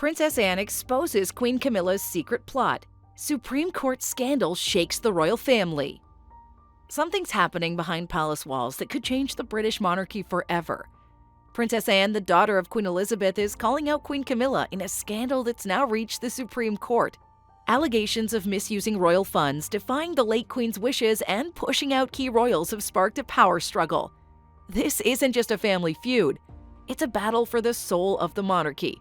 Princess Anne exposes Queen Camilla's secret plot. Supreme Court scandal shakes the royal family. Something's happening behind palace walls that could change the British monarchy forever. Princess Anne, the daughter of Queen Elizabeth, is calling out Queen Camilla in a scandal that's now reached the Supreme Court. Allegations of misusing royal funds, defying the late Queen's wishes, and pushing out key royals have sparked a power struggle. This isn't just a family feud. It's a battle for the soul of the monarchy.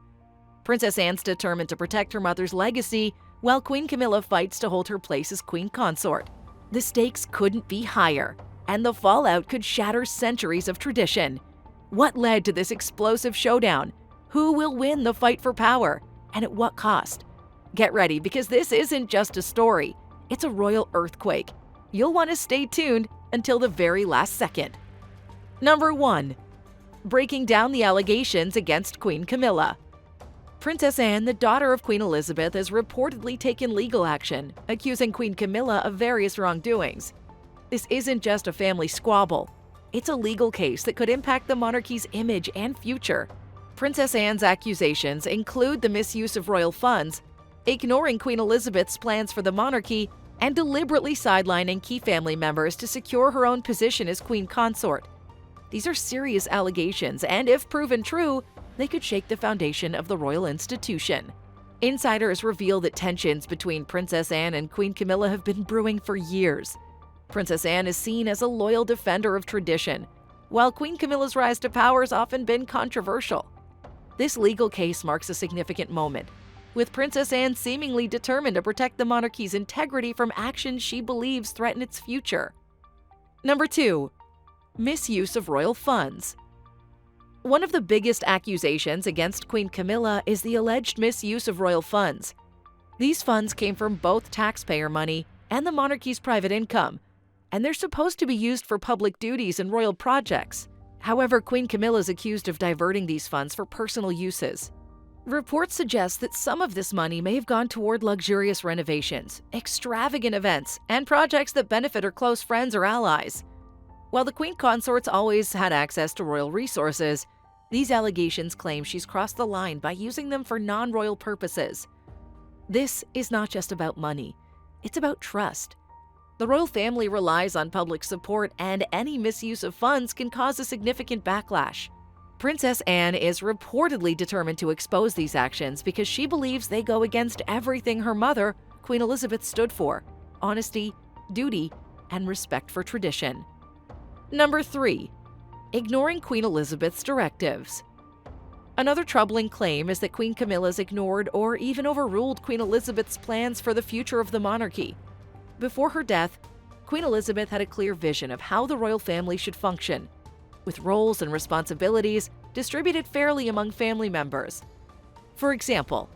Princess Anne's determined to protect her mother's legacy, while Queen Camilla fights to hold her place as queen consort. The stakes couldn't be higher, and the fallout could shatter centuries of tradition. What led to this explosive showdown? Who will win the fight for power, and at what cost? Get ready, because this isn't just a story. It's a royal earthquake. You'll want to stay tuned until the very last second. Number 1. Breaking down the allegations against Queen Camilla. Princess Anne, the daughter of Queen Elizabeth, has reportedly taken legal action, accusing Queen Camilla of various wrongdoings. This isn't just a family squabble. It's a legal case that could impact the monarchy's image and future. Princess Anne's accusations include the misuse of royal funds, ignoring Queen Elizabeth's plans for the monarchy, and deliberately sidelining key family members to secure her own position as queen consort. These are serious allegations, and if proven true, they could shake the foundation of the royal institution. Insiders reveal that tensions between Princess Anne and Queen Camilla have been brewing for years. Princess Anne is seen as a loyal defender of tradition, while Queen Camilla's rise to power has often been controversial. This legal case marks a significant moment, with Princess Anne seemingly determined to protect the monarchy's integrity from actions she believes threaten its future. Number 2. Misuse of royal funds. One of the biggest accusations against Queen Camilla is the alleged misuse of royal funds. These funds came from both taxpayer money and the monarchy's private income, and they're supposed to be used for public duties and royal projects. However, Queen Camilla is accused of diverting these funds for personal uses. Reports suggest that some of this money may have gone toward luxurious renovations, extravagant events, and projects that benefit her close friends or allies. While the queen consort's always had access to royal resources, these allegations claim she's crossed the line by using them for non-royal purposes. This is not just about money, it's about trust. The royal family relies on public support, and any misuse of funds can cause a significant backlash. Princess Anne is reportedly determined to expose these actions because she believes they go against everything her mother, Queen Elizabeth, stood for: honesty, duty, and respect for tradition. Number 3. Ignoring Queen Elizabeth's directives. Another troubling claim is that Queen Camilla's ignored or even overruled Queen Elizabeth's plans for the future of the monarchy. Before her death, Queen Elizabeth had a clear vision of how the royal family should function, with roles and responsibilities distributed fairly among family members. For example,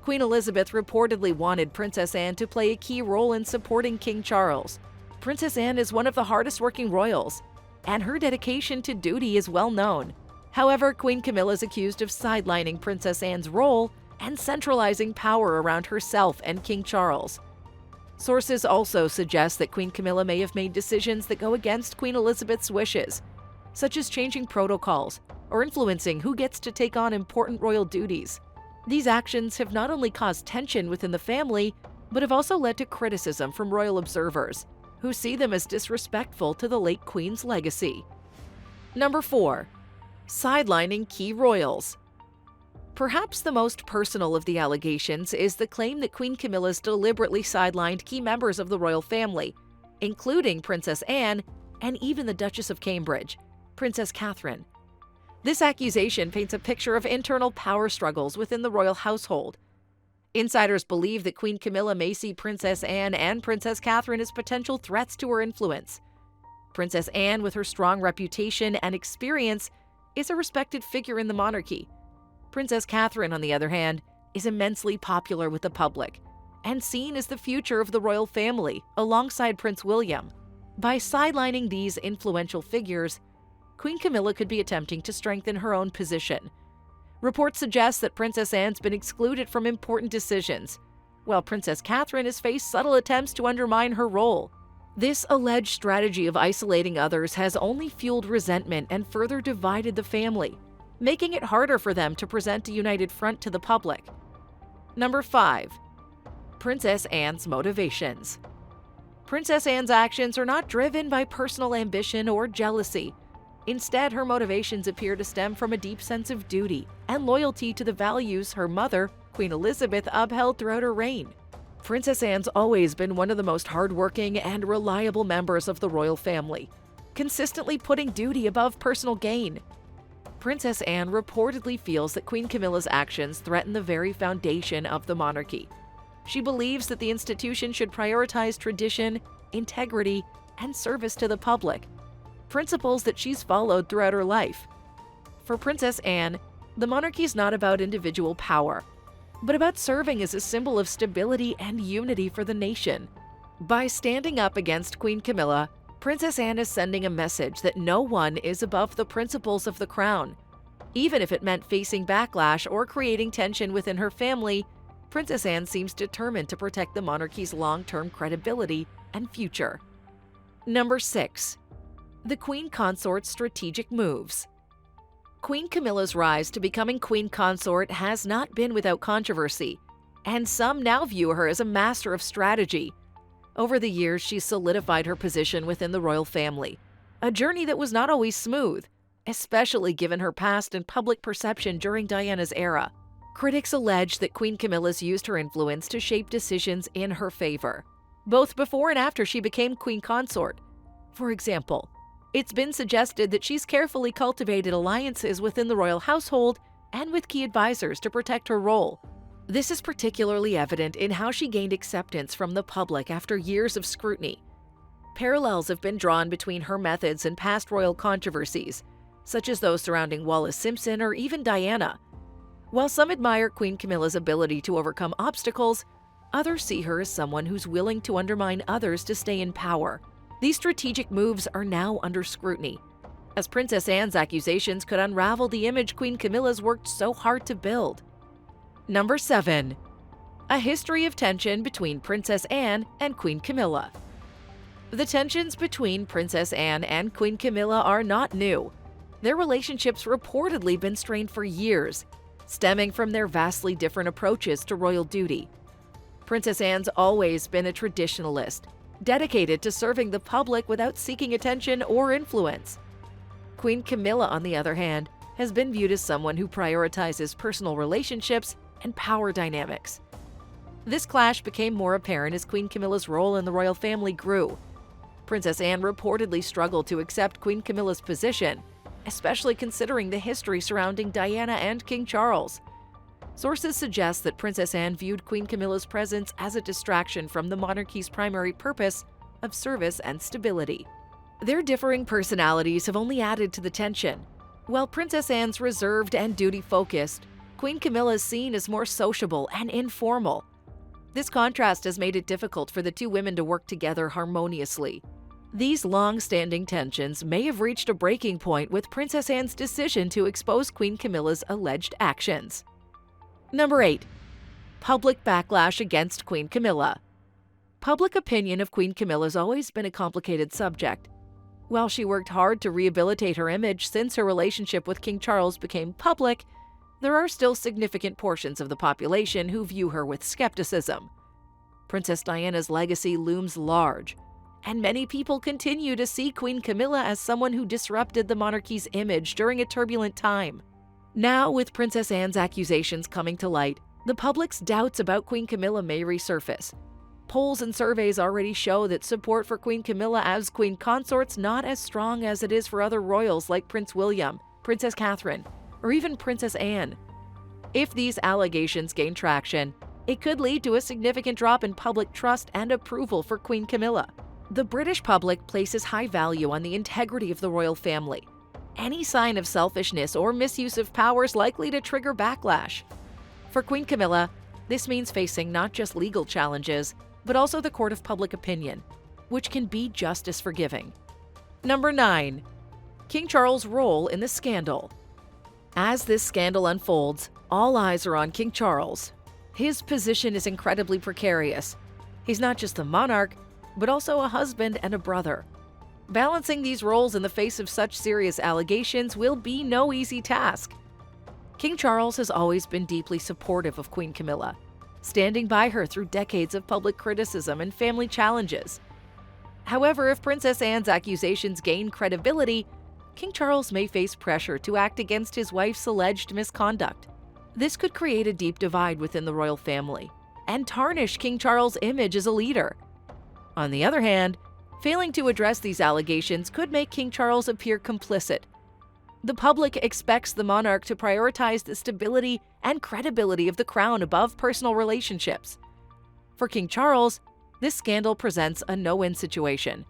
Queen Elizabeth reportedly wanted Princess Anne to play a key role in supporting King Charles. Princess Anne is one of the hardest-working royals, and her dedication to duty is well known. However, Queen Camilla is accused of sidelining Princess Anne's role and centralizing power around herself and King Charles. Sources also suggest that Queen Camilla may have made decisions that go against Queen Elizabeth's wishes, such as changing protocols or influencing who gets to take on important royal duties. These actions have not only caused tension within the family, but have also led to criticism from royal observers, who see them as disrespectful to the late Queen's legacy. Number 4. Sidelining key royals. Perhaps the most personal of the allegations is the claim that Queen Camilla's deliberately sidelined key members of the royal family, including Princess Anne and even the Duchess of Cambridge, Princess Catherine. This accusation paints a picture of internal power struggles within the royal household. Insiders believe that Queen Camilla may see Princess Anne and Princess Catherine as potential threats to her influence. Princess Anne, with her strong reputation and experience, is a respected figure in the monarchy. Princess Catherine, on the other hand, is immensely popular with the public and seen as the future of the royal family alongside Prince William. By sidelining these influential figures, Queen Camilla could be attempting to strengthen her own position. Reports suggest that Princess Anne's been excluded from important decisions, while Princess Catherine has faced subtle attempts to undermine her role. This alleged strategy of isolating others has only fueled resentment and further divided the family, making it harder for them to present a united front to the public. Number 5. Princess Anne's motivations. Princess Anne's actions are not driven by personal ambition or jealousy. Instead, her motivations appear to stem from a deep sense of duty and loyalty to the values her mother, Queen Elizabeth, upheld throughout her reign. Princess Anne's always been one of the most hardworking and reliable members of the royal family, consistently putting duty above personal gain. Princess Anne reportedly feels that Queen Camilla's actions threaten the very foundation of the monarchy. She believes that the institution should prioritize tradition, integrity, and service to the public, principles that she's followed throughout her life. For Princess Anne, the monarchy is not about individual power, but about serving as a symbol of stability and unity for the nation. By standing up against Queen Camilla, Princess Anne is sending a message that no one is above the principles of the crown. Even if it meant facing backlash or creating tension within her family, Princess Anne seems determined to protect the monarchy's long-term credibility and future. Number 6. The Queen Consort's strategic moves. Queen Camilla's rise to becoming Queen Consort has not been without controversy, and some now view her as a master of strategy. Over the years, she's solidified her position within the royal family, a journey that was not always smooth, especially given her past and public perception during Diana's era. Critics allege that Queen Camilla's used her influence to shape decisions in her favor, both before and after she became Queen Consort. For example, it's been suggested that she's carefully cultivated alliances within the royal household and with key advisors to protect her role. This is particularly evident in how she gained acceptance from the public after years of scrutiny. Parallels have been drawn between her methods and past royal controversies, such as those surrounding Wallis Simpson or even Diana. While some admire Queen Camilla's ability to overcome obstacles, others see her as someone who's willing to undermine others to stay in power. These strategic moves are now under scrutiny, as Princess Anne's accusations could unravel the image Queen Camilla's worked so hard to build. Number 7. A history of tension between Princess Anne and Queen Camilla. The tensions between Princess Anne and Queen Camilla are not new. Their relationship's reportedly been strained for years, stemming from their vastly different approaches to royal duty. Princess Anne's always been a traditionalist, dedicated to serving the public without seeking attention or influence. Queen Camilla, on the other hand, has been viewed as someone who prioritizes personal relationships and power dynamics. This clash became more apparent as Queen Camilla's role in the royal family grew. Princess Anne reportedly struggled to accept Queen Camilla's position, especially considering the history surrounding Diana and King Charles. Sources suggest that Princess Anne viewed Queen Camilla's presence as a distraction from the monarchy's primary purpose of service and stability. Their differing personalities have only added to the tension. While Princess Anne's reserved and duty-focused, Queen Camilla is seen as more sociable and informal. This contrast has made it difficult for the two women to work together harmoniously. These long-standing tensions may have reached a breaking point with Princess Anne's decision to expose Queen Camilla's alleged actions. Number 8. Public backlash against Queen Camilla. Public opinion of Queen Camilla has always been a complicated subject. While she worked hard to rehabilitate her image since her relationship with King Charles became public, there are still significant portions of the population who view her with skepticism. Princess Diana's legacy looms large, and many people continue to see Queen Camilla as someone who disrupted the monarchy's image during a turbulent time. Now, with Princess Anne's accusations coming to light, the public's doubts about Queen Camilla may resurface. Polls and surveys already show that support for Queen Camilla as Queen Consort's not as strong as it is for other royals like Prince William, Princess Catherine, or even Princess Anne. If these allegations gain traction, it could lead to a significant drop in public trust and approval for Queen Camilla. The British public places high value on the integrity of the royal family. Any sign of selfishness or misuse of power is likely to trigger backlash. For Queen Camilla, this means facing not just legal challenges, but also the court of public opinion, which can be just as forgiving. Number 9. King Charles' role in the scandal. As this scandal unfolds, all eyes are on King Charles. His position is incredibly precarious. He's not just the monarch, but also a husband and a brother. Balancing these roles in the face of such serious allegations will be no easy task. King Charles has always been deeply supportive of Queen Camilla. standing by her through decades of public criticism and family challenges. However, if Princess Anne's accusations gain credibility, King Charles may face pressure to act against his wife's alleged misconduct. This could create a deep divide within the royal family and tarnish King Charles' image as a leader. On the other hand, failing to address these allegations could make King Charles appear complicit. The public expects the monarch to prioritize the stability and credibility of the crown above personal relationships. For King Charles, this scandal presents a no-win situation.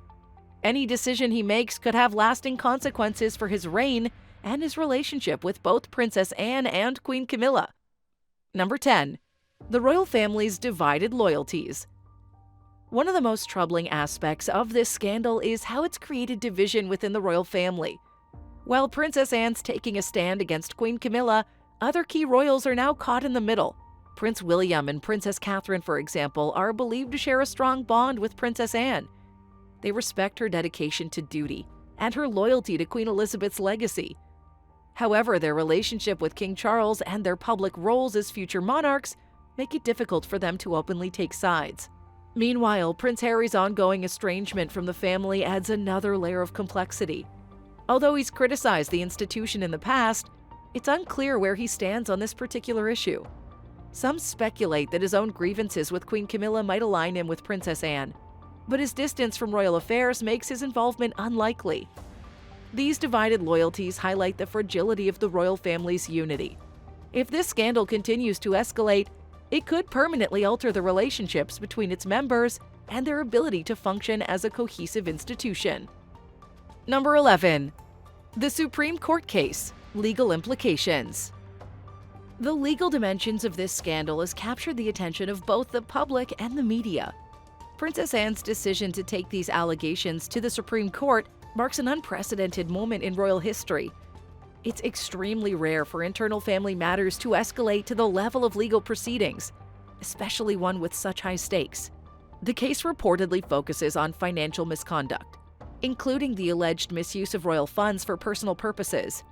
Any decision he makes could have lasting consequences for his reign and his relationship with both Princess Anne and Queen Camilla. Number 10. The royal family's divided loyalties. One of the most troubling aspects of this scandal is how it's created division within the royal family. While Princess Anne's taking a stand against Queen Camilla, other key royals are now caught in the middle. Prince William and Princess Catherine, for example, are believed to share a strong bond with Princess Anne. They respect her dedication to duty and her loyalty to Queen Elizabeth's legacy. However, their relationship with King Charles and their public roles as future monarchs make it difficult for them to openly take sides. Meanwhile, Prince Harry's ongoing estrangement from the family adds another layer of complexity. Although he's criticized the institution in the past, it's unclear where he stands on this particular issue. Some speculate that his own grievances with Queen Camilla might align him with Princess Anne, but his distance from royal affairs makes his involvement unlikely. These divided loyalties highlight the fragility of the royal family's unity. If this scandal continues to escalate, it could permanently alter the relationships between its members and their ability to function as a cohesive institution. Number 11. The Supreme Court case, legal implications. The legal dimensions of this scandal has captured the attention of both the public and the media. Princess Anne's decision to take these allegations to the Supreme Court marks an unprecedented moment in royal history. It's extremely rare for internal family matters to escalate to the level of legal proceedings, especially one with such high stakes. The case reportedly focuses on financial misconduct, including the alleged misuse of royal funds for personal purposes.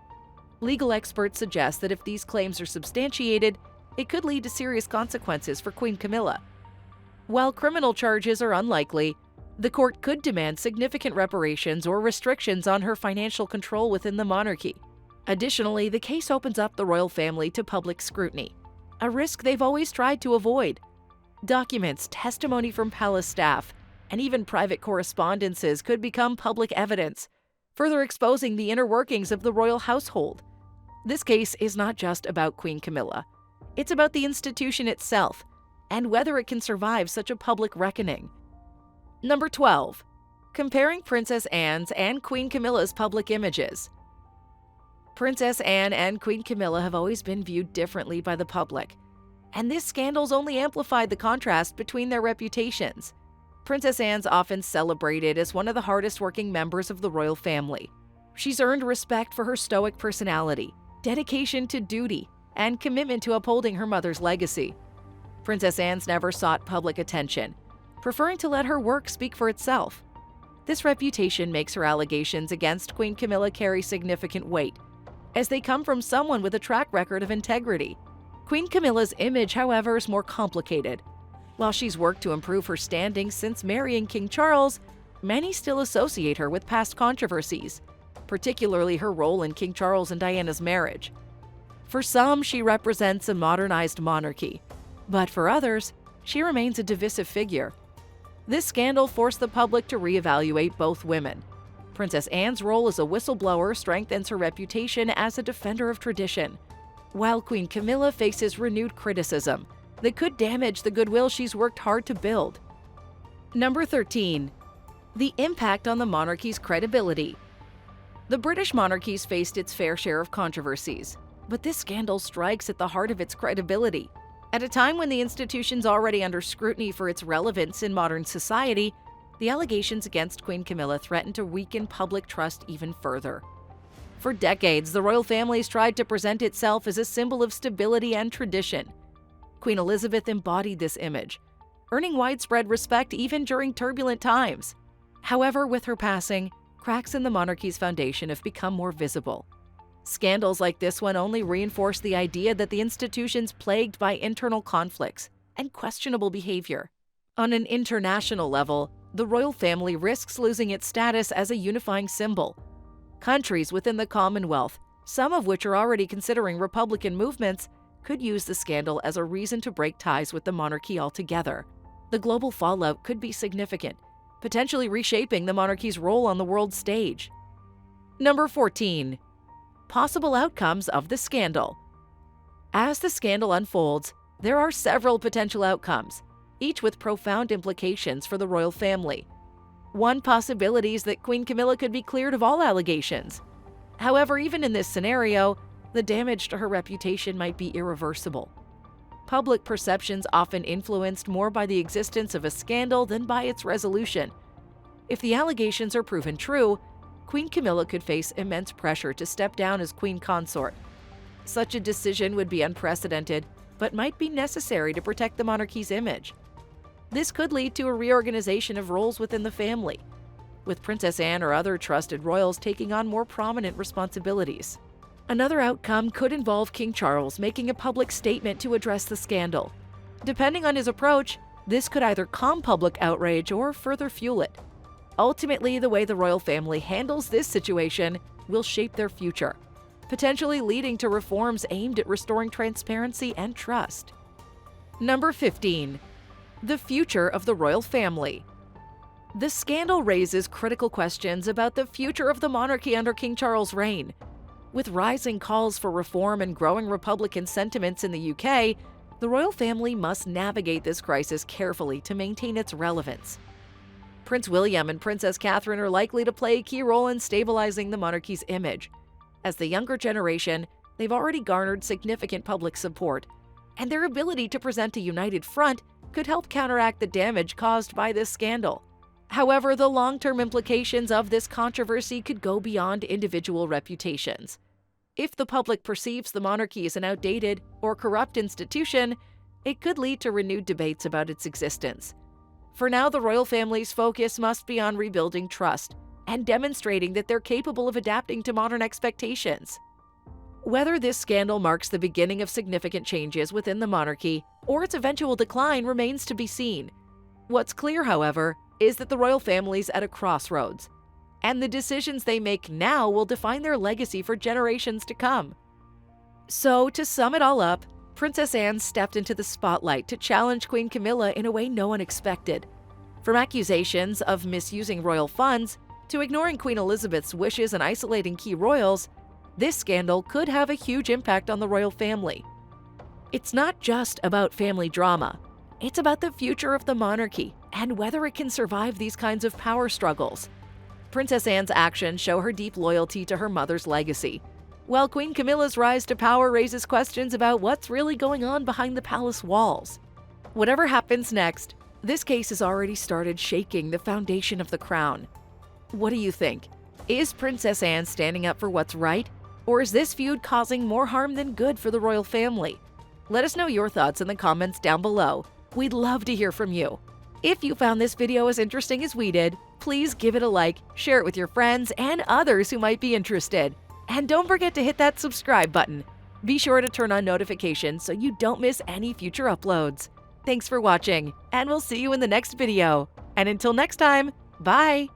Legal experts suggest that if these claims are substantiated, it could lead to serious consequences for Queen Camilla. While criminal charges are unlikely, the court could demand significant reparations or restrictions on her financial control within the monarchy. Additionally, the case opens up the royal family to public scrutiny, a risk they've always tried to avoid. Documents, testimony from palace staff, and even private correspondences could become public evidence, further exposing the inner workings of the royal household. This case is not just about Queen Camilla. It's about the institution itself and whether it can survive such a public reckoning. Number 12. Comparing Princess Anne's and Queen Camilla's public images. Princess Anne and Queen Camilla have always been viewed differently by the public, and this scandal's only amplified the contrast between their reputations. Princess Anne's often celebrated as one of the hardest-working members of the royal family. She's earned respect for her stoic personality, dedication to duty, and commitment to upholding her mother's legacy. Princess Anne's never sought public attention, preferring to let her work speak for itself. This reputation makes her allegations against Queen Camilla carry significant weight, as they come from someone with a track record of integrity. Queen Camilla's image, however, is more complicated. While she's worked to improve her standing since marrying King Charles, many still associate her with past controversies, particularly her role in King Charles and Diana's marriage. For some, she represents a modernized monarchy, but for others, she remains a divisive figure. This scandal forced the public to reevaluate both women. Princess Anne's role as a whistleblower strengthens her reputation as a defender of tradition, while Queen Camilla faces renewed criticism that could damage the goodwill she's worked hard to build. Number 13. The impact on the monarchy's credibility. The British monarchy's faced its fair share of controversies, but this scandal strikes at the heart of its credibility. At a time when the institution's already under scrutiny for its relevance in modern society, the allegations against Queen Camilla threaten to weaken public trust even further. For decades, the royal family's tried to present itself as a symbol of stability and tradition. Queen Elizabeth embodied this image, earning widespread respect even during turbulent times. However, with her passing, cracks in the monarchy's foundation have become more visible. Scandals like this one only reinforce the idea that the institution's plagued by internal conflicts and questionable behavior. On an international level, the royal family risks losing its status as a unifying symbol. Countries within the Commonwealth, some of which are already considering Republican movements, could use the scandal as a reason to break ties with the monarchy altogether. The global fallout could be significant, potentially reshaping the monarchy's role on the world stage. Number 14. Possible outcomes of the scandal. As the scandal unfolds, there are several potential outcomes, each with profound implications for the royal family. One possibility is that Queen Camilla could be cleared of all allegations. However, even in this scenario, the damage to her reputation might be irreversible. Public perceptions often influenced more by the existence of a scandal than by its resolution. If the allegations are proven true, Queen Camilla could face immense pressure to step down as queen consort. Such a decision would be unprecedented, but might be necessary to protect the monarchy's image. This could lead to a reorganization of roles within the family, with Princess Anne or other trusted royals taking on more prominent responsibilities. Another outcome could involve King Charles making a public statement to address the scandal. Depending on his approach, this could either calm public outrage or further fuel it. Ultimately, the way the royal family handles this situation will shape their future, potentially leading to reforms aimed at restoring transparency and trust. Number 15. The future of the royal family. The scandal raises critical questions about the future of the monarchy under King Charles' reign. With rising calls for reform and growing Republican sentiments in the UK, the royal family must navigate this crisis carefully to maintain its relevance. Prince William and Princess Catherine are likely to play a key role in stabilizing the monarchy's image. As the younger generation, they've already garnered significant public support, and their ability to present a united front could help counteract the damage caused by this scandal. However, the long-term implications of this controversy could go beyond individual reputations. If the public perceives the monarchy as an outdated or corrupt institution, it could lead to renewed debates about its existence. For now, the royal family's focus must be on rebuilding trust and demonstrating that they're capable of adapting to modern expectations. Whether this scandal marks the beginning of significant changes within the monarchy or its eventual decline remains to be seen. What's clear, however, is that the royal family's at a crossroads, and the decisions they make now will define their legacy for generations to come. So, to sum it all up, Princess Anne stepped into the spotlight to challenge Queen Camilla in a way no one expected. From accusations of misusing royal funds to ignoring Queen Elizabeth's wishes and isolating key royals, this scandal could have a huge impact on the royal family. It's not just about family drama. It's about the future of the monarchy and whether it can survive these kinds of power struggles. Princess Anne's actions show her deep loyalty to her mother's legacy, while Queen Camilla's rise to power raises questions about what's really going on behind the palace walls. Whatever happens next, this case has already started shaking the foundation of the crown. What do you think? Is Princess Anne standing up for what's right, or is this feud causing more harm than good for the royal family? Let us know your thoughts in the comments down below. We'd love to hear from you. If you found this video as interesting as we did, please give it a like, share it with your friends and others who might be interested. And don't forget to hit that subscribe button. Be sure to turn on notifications so you don't miss any future uploads. Thanks for watching, and we'll see you in the next video. And until next time, bye!